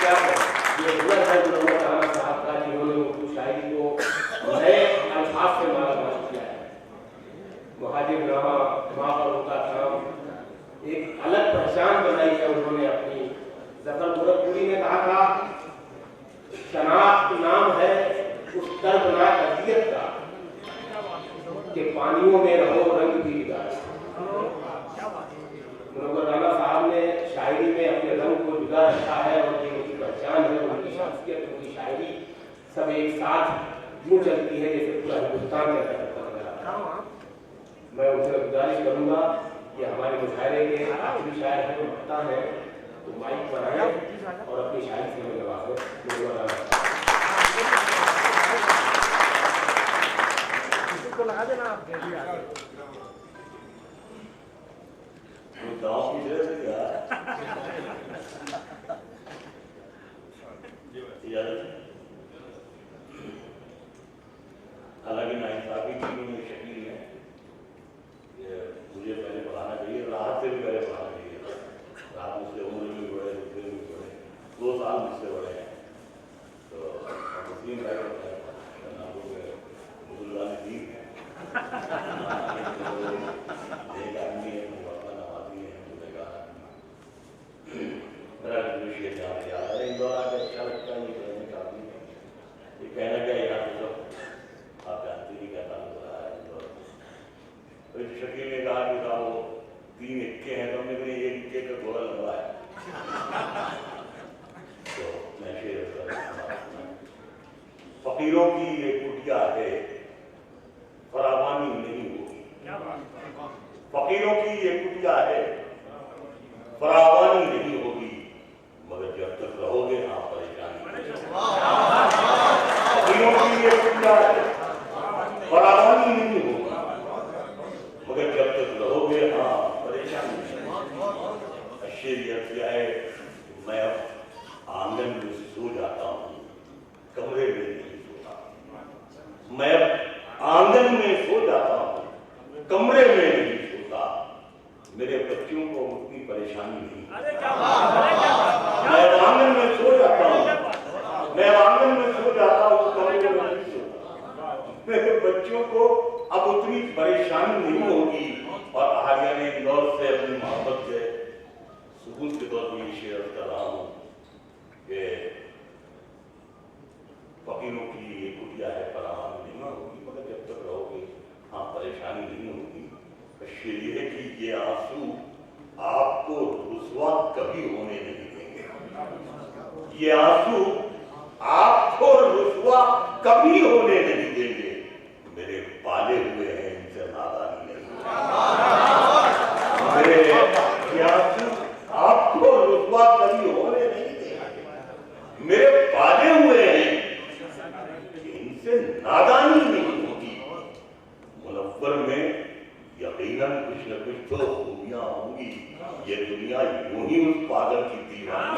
क्या कहें, ये हुनर है मुनव्वर राना साहब का, जिन्होंने उर्दू शायरी को नए अल्फाज से मालामाल किया है। मुहाजिरनामा, माँ का शाम, एक अलग पहचान बनाई है उन्होंने अपनी। जफर गोरखपुरी ने कहा था, शनाख्त नाम है उस दर्दनाक अज़ियत का कि पानियों में रहो रंग भी बिगाड़। मुनव्वर राना साहब ने शायरी में अपने रंग को जुदा रखा है और ये उनकी पहचान है, उनकी शख्सियत, उनकी शायरी सब एक साथ यूँ चलती है जैसे पूरा हिंदुस्तान चलता है। मैं उनसे गुजारिश करूँगा कि हमारे मुशायरे के आखिरी शायर हैं, मक्ता हैं, तो माइक बनाएं और अपनी शायरी से हमें नवाजें। लगा देना आप गाँव की जगह से क्या हालांकि नाइंसाफी की उन्होंने शकील है, ये मुझे पहले पढ़ाना चाहिए, राहत से भी पहले पढ़ाना चाहिए। राहत मुझसे उम्र में भी बड़े, दूसरे भी बड़े, 2 साल मुझसे बड़े हैं। तो मुस्लिम भाई नज़ीर है, एक आदमी है, मुबारक नवाजी है, मेरा विषय ध्यान याद है। इंदौर आकर अच्छा लगता है, ये कहने का आदमी है, ये कहना क्या याद हो, आप जानते ही कहता हो रहा है इंदौर। तो शकील ने कहा कि वो 3 इक्के हैं, तो हमने कहा एक इक्के का गोला लंबा है। तो मैं शेर फकीरों की ये कुटिया है, फरावानी नहीं होगी। फकीरों की ये कुटिया है, फरावानी नहीं होगी, मगर जब तक रहोगे हाँ परेशानी। फकीरों की ये कुटिया है, फरावानी नहीं होगी, मगर जब तक रहोगे हाँ परेशानी। शेरियत क्या है, मैं अब आंगन में सो जाता हूँ, कमरे में नहीं सोता। मैं अब आंगन में सो जाता हूँ, कमरे में नहीं सोता। मेरे बच्चों को उतनी परेशानी नहीं। मैं आंगन में सो जाता हूँ, मैं आंगन में सो जाता हूँ, कमरे में नहीं सोता। मेरे बच्चों को अब उतनी परेशानी नहीं होगी। और आर्या ने इंदौर से अपनी मोहब्बत से सुकून के तौर पर ये शेर कर रहा हूँ कि फकीरों की ये कुटिया है, फरावानी नहीं होगी, मगर जब तक रहोगे हाँ परेशानी नहीं होगी। शेर ये है कि ये आंसू आपको रुसवा कभी होने नहीं देंगे। ये आंसू आपको रुसवा कभी होने नहीं देंगे। मेरे पाले हुए हैं, इनसे नादानी नहीं। मेरे ये आंसू आपको रुसवा कभी होने नहीं देंगे। मेरे पाले हुए हैं, इनसे नादानी नहीं होगी। मुनव्वर में यकीनन कुछ न कुछ तो खूबियां होंगी। ये दुनिया यूं ही उस पागल की दीवानी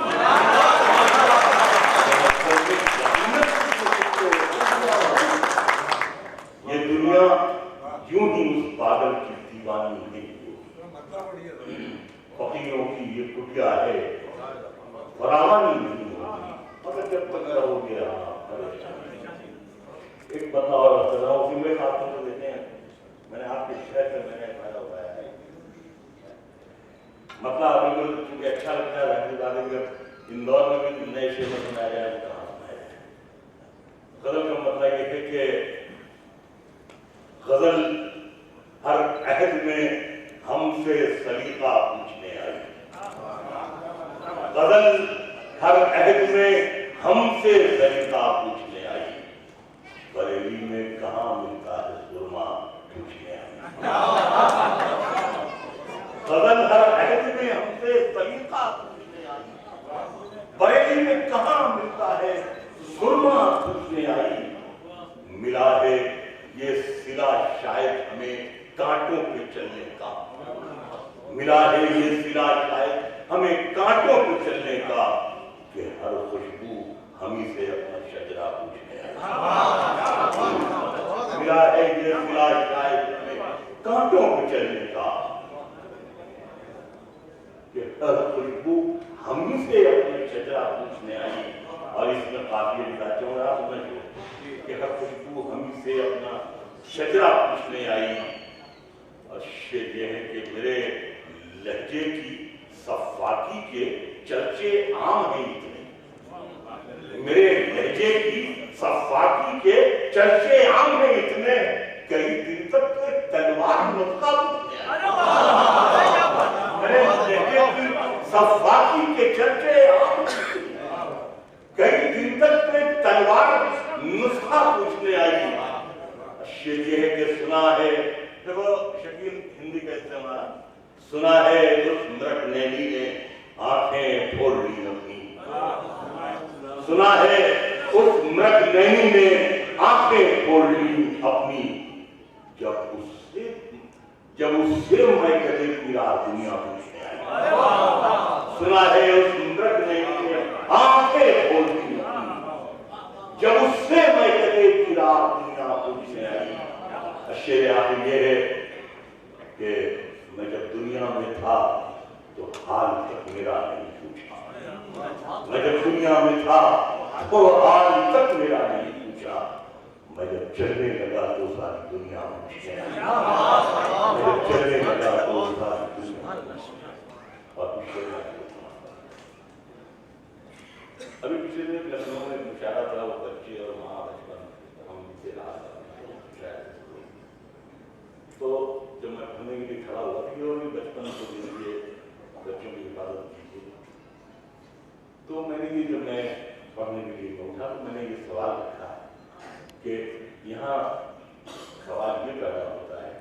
ये दुनिया यूं ही उस पागल की दीवानी नहीं होगी। फकीरों की ये कुटिया है, फरावानी नहीं होगी, मगर जब तक रहोगे एक बता और उसी में आपको तो देते हैं। मैंने आपके शहर से मैंने फायदा उठाया है, मतलब बिल्कुल क्योंकि अच्छा लगता है। इंदौर में भी नए शेर में सुनाया जाए तो कहाँ सुनाया जाए। गजल का मतलब ये है कि गजल हर अहद में हमसे सलीका पूछने आई। गजल हर अहद में हमसे सलीका पूछने आई। बरेली में कहाँ मिलता है सुरमा पूछने आई। गजल हर अहद में हमसे सलीका पूछने आई। बरेली में कहाँ मिलता है सुरमा पूछने आई। मिला है ये सिला शायद हमें कांटों पे चलने का। मिला है ये सिला शायद हमें कांटों पे चलने का, कि हर खुशबू हम ही से अपना शजरा पूछने आई। मिला है ये सिला शायद हमें कांटों पे चलने का, कि हर खुशबू हम ही से अपने شجرا پوچھنے آئی اور اس میں قافیہ لکھا چاہوں آپ سمجھو کہ ہر خوشبو ہم سے اپنا شجرا پوچھنے آئی اور شعر یہ ہے کہ میرے لہجے کی صفاقی کے چرچے عام ہیں اتنے، میرے لہجے کی صفاقی کے چرچے عام ہیں اتنے، کئی دن تک تلوار نطقہ پوچھنے آئی، میرے لہجے کی صفاقی کے چرچے عام ہیں، کئی دن تک تلوار نسخہ پوچھنے آئی۔ شعر یہ ہے کہ سنا ہے، دیکھو شکیل ہندی کا استعمال، سنا ہے اس مرٹ نینی نے آنکھیں پھوڑ لی اپنی، سنا ہے اس مرٹ نینی نے آنکھیں پھوڑ لی اپنی، جب اس سے میں کدے کی رات دنیا پوچھنے آئی، سنا ہے اس مرٹ نینی نے آنکھیں پھوڑ لی اپنی، جب اس سے میں کدے کی رات دنیا پوچھنے آئی۔ شعر آخر یہ ہے کہ میں جب دنیا میں تھا تو حال تک میرا نہیں پوچھا، میں جب دنیا میں تھا تو حال تک میرا نہیں پوچھا، میں جب چلنے لگا تو ساری دنیا پوچھنے آئی، میں جب چلنے لگا تو ساری دنیا اور ابھی پچھلے دن لکھنؤ میں مشاہدہ تھا، وہ بچے اور ماں بچپن ہم سے رات تو جب میں پڑھنے کے لیے کھڑا ہوا کہ اور بچپن کو دیکھیے بچوں کی حفاظت کیجیے، تو میں نے یہ جب میں پڑھنے کے لیے اٹھا تو میں نے یہ سوال رکھا کہ یہاں سوال یہ پیدا ہوتا ہے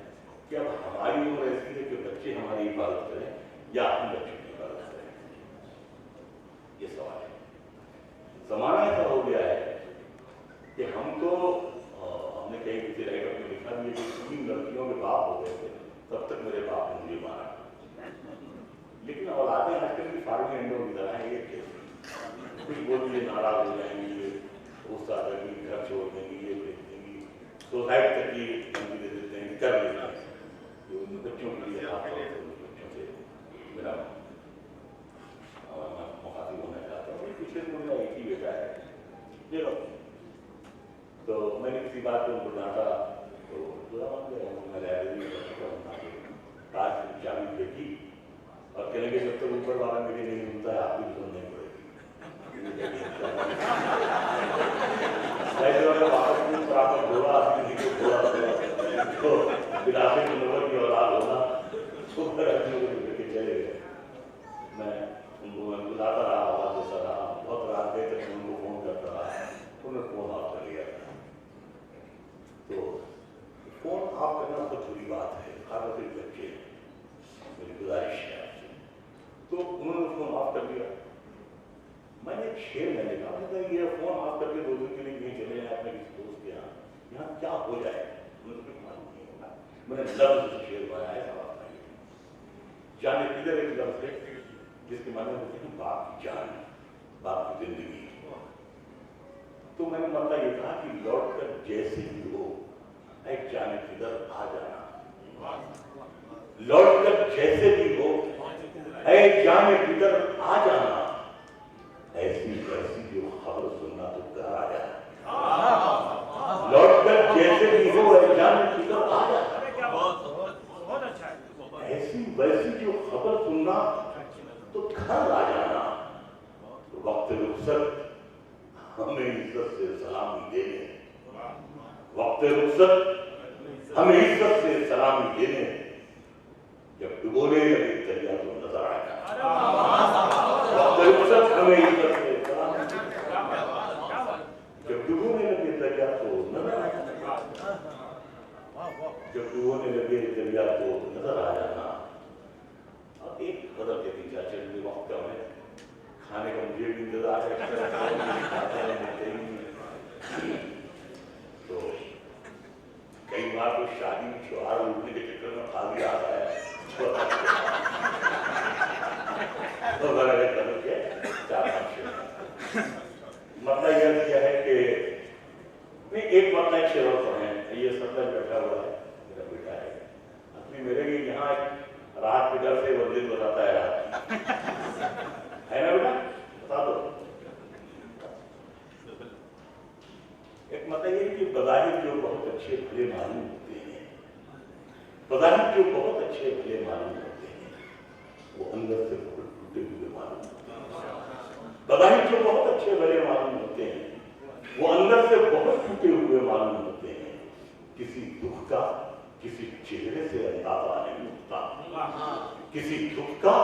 کہ اب ہماری عمر ایسی ہے کہ بچے ہماری حفاظت کریں یا ہم بچوں کی حفاظت کریں، یہ سوال ہے۔ زمانہ ایسا ہو گیا ہے کہ ہم تو ہم نے کہیں کسی رائٹر میں لکھا بھی ہے کہ 3 لڑکیوں کے باپ ہو گئے تھے تب تک میرے باپ نے مجھے مارا، لیکن اولادیں آج کل کی فارمی انڈوں کی طرح ہیں، یہ کچھ بول کے ناراض ہو جائیں گی، غصہ آ جائے گی، گھر چھوڑ دیں گی، یہ بھیج دیں گی، سوسائڈ تک کی دھمکی دے دیتے ہیں، کر لیتے ہیں۔ ان بچوں کے لیے خاص طور سے بچوں سے میرا مخاطب ہونا چاہتا ہوں۔ پچھلے دنوں میں ایک ہی بیٹا ہے، یہ تو میں نے کسی بات کو ان کو ڈانٹا تو میں لائبریری میں تاج کی چابی دیکھی اور کہنے کے جب تک اوپر والا میرے نہیں ملتا ہے آپ بھی سننے پڑے گی، بلاسے منور کی اولاد ہونا تو پھر اپنے کو لے کے چلے گئے۔ میں ان کو بلاتا رہا، آواز دیتا رہا، بہت رات دیر تک ان کو فون کرتا رہا، انہوں نے فون آف کر لیا۔ تو فون آف کرنا بہت بری بات ہے، خاص طور سے بچے، میری گزارش ہے آپ سے۔ تو انہوں نے فون آف کر دیا۔ میں نے ایک شعر میں نے کہا یہ فون آف کر کے 2 دن کے لیے کہیں چلے جائیں اپنے کسی دوست کے یہاں کیا ہو جائے، انہوں نے معلوم نہیں ہوگا۔ میں نے لفظ سے شعر بنایا ہے، جانے کدھر ایک لفظ ہے جس کے معنی ہوتے ہیں باپ کی جان، باپ کی زندگی۔ تو میں نے مطلب یہ کہا کہ لوٹ کر جیسے بھی ہو اے جانے کدھر آ جانا، لوٹ کر جیسے بھی ہو اے جانے کدھر آ جانا، ایسی ویسی جو خبر سننا تو گھر آ جانا، لوٹ کر جیسے بھی ہو اے جانے کدھر آ جانا، ایسی ویسی جو خبر سننا تو گھر آ جانا، وقت رخصت ہمیں عزت سے سلامی دینے، وقت رخصت ہمیں عزت سے سلامی دینے، جب ڈبونے لگے دریا تو نظر آ جانا، وقت رخصت ہمیں عزت سے سلامی دینے، جب ڈبونے لگے دریا تو نظر آ جانا، جب ڈبونے لگے دریا تو نظر آ جانا۔ اب ایک غزل کے پیچھے چلنے وقت کم ہے، کھانے کا مجھے بھی انتظار ہے، تو کئی بار تو شادی میں شوہر اٹھنے کے چکر میں قاضی آتا ہے تو مطلب یہ ہے کہ ایک مطلب شعر اور پڑھیں، یہ سب بیٹھا ہوا ہے، میرا بیٹا ہے، اپنی میرے لیے یہاں رات کے ڈر سے وہ دن بتاتا ہے نا بیٹا، بتا دو अच्छे भले मालूम होते हैं, वो अंदर से बहुत टूटे हुए मालूम होते हैं। बधाई जो बहुत अच्छे भले मालूम होते हैं, वो अंदर से बहुत टूटे हुए मालूम होते हैं। किसी दुख का किसी चेहरे से अंदाजा नहीं होता, किसी दुख का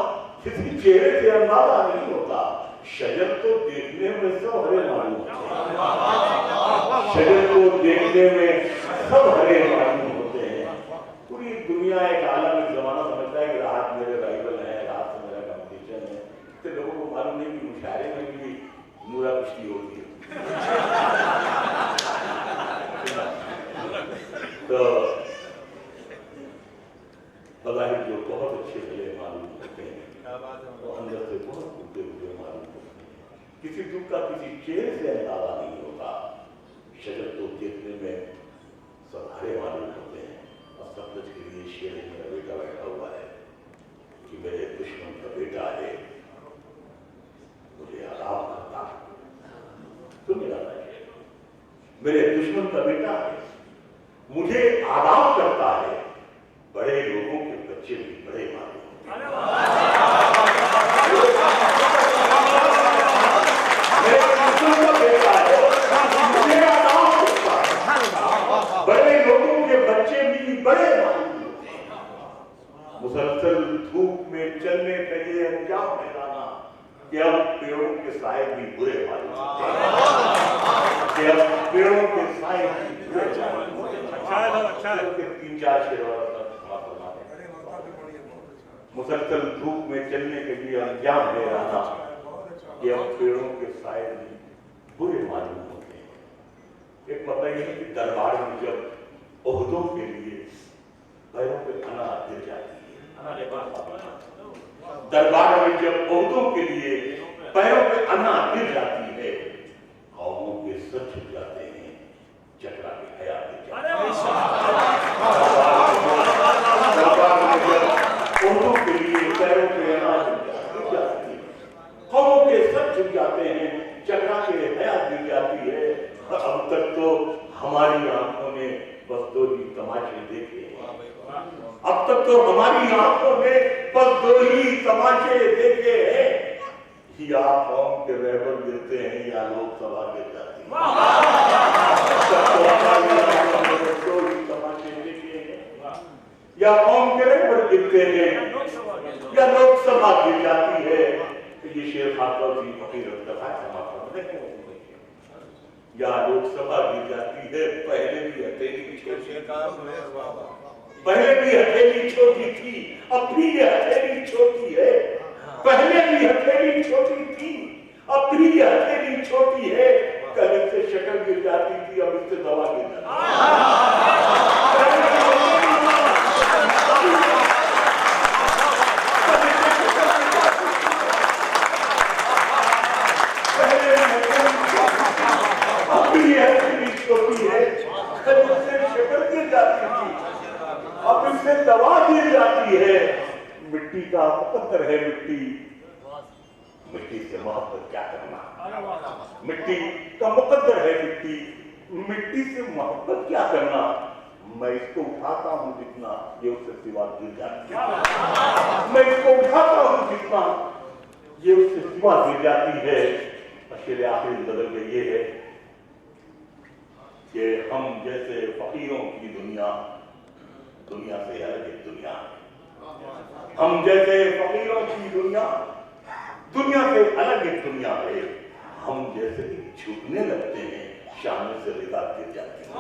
किसी चेहरे से अंदाजा नहीं होता। शजर को देखने में सब हरे मालूम होते हैं, शजर को देखने में सब हरे मालूम होते हैं। पूरी दुनिया एक आलम एक जमाना समझता है कि राहत मेरे राइवल है, राहत से मेरा कंपटीशन है। तो लोगों को मालूम नहीं कि मुशायरे में भी नूरा कुश्ती होती है। तो बज़ाहिर जो बहुत अच्छे भले मालूम होते हैं, वो अंदर से बहुत टूटे हुए मालूम होते हैं। किसी दुख का किसी चेहरे से अंदाजा नहीं होता। शजर को देखने में सब हरे मालूम होते हैं। और सतलज के लिए शेर मेरा बेटा बैठा हुआ है कि मेरे दुश्मन का बेटा है, मुझे आराम करता है। तो मेरा है, मेरे दुश्मन का बेटा है, मुझे आराम करता है। बड़े लोगों के बच्चे भी बड़े मालूम होते हैं। मेरे दुश्मन का बेटा है, मुझे आराम करता है। बड़े लोगों के बच्चे भी बड़े मालूम होते हैं। मुसलसल धूप में चलने का ये अंजाम फैलाना कि अब पेड़ों के साए भी बुरे मालूम होते हैं, कि अब पेड़ों के साए भी बुरे मालूम होते हैं। अच्छा है। 3-4 शेर और मुसलसल धूप में चलने के लिए अंजाम दे रहा कि अब पेड़ों के साए भी बुरे मालूम होते हैं। एक मतलब यह है कि दरबार में जब ओहदों के लिए पैरों पे अना गिर जाती है, दरबार में जब ओहदों के लिए पैरों पे अना गिर जाती है, कौमों के सर झुक जाते हैं, चकरा के हया गिर जाती है। ओहदों के लिए पैरों पे अना गिर जाती है, कौमों के सर झुक जाते हैं, चकरा के हया गिर जाती है। अब तक तो हमारी आंखों ने बस 2 ही तमाशे देखे हैं, अब तक तो हमारी आंखों ने बस 2 ही तमाशे देखे हैं। या कौम के रहबर गिरते हैं या लोकसभा गिर जाती है। या कौम के रहबर गिरते हैं या लोकसभा गिर जाती है। तो ये शेर खातवा की फकीर या लोकसभा गिर जाती है। पहले भी हथेली छोटी थी, अब भी ये हथेली छोटी है। पहले भी हथेली छोटी थी, अब भी ये हथेली छोटी है। कल इससे शक्ल गिर जाती थी, अब इससे दवा गिर जाती दवा दी जाती है। मिट्टी का मुकद्दर है, मिट्टी से मोहब्बत क्या करना। मिट्टी का मुकद्दर है, मिट्टी से मोहब्बत क्या करना। मैं इसको उठाता हूँ जितना, ये उससे सिवा गिर जाती है। मैं इसको उठाता हूँ जितना, ये उससे सिवा गिर जाती है। शेर आखिरी बदल के ये है कि हम जैसे फकीरों की दुनिया से अलग एक दुनिया है। हम जैसे फकीरों की दुनिया से अलग एक दुनिया है। हम जैसे ही झुकने लगते हैं, सामने से रिदा गिर जाती है।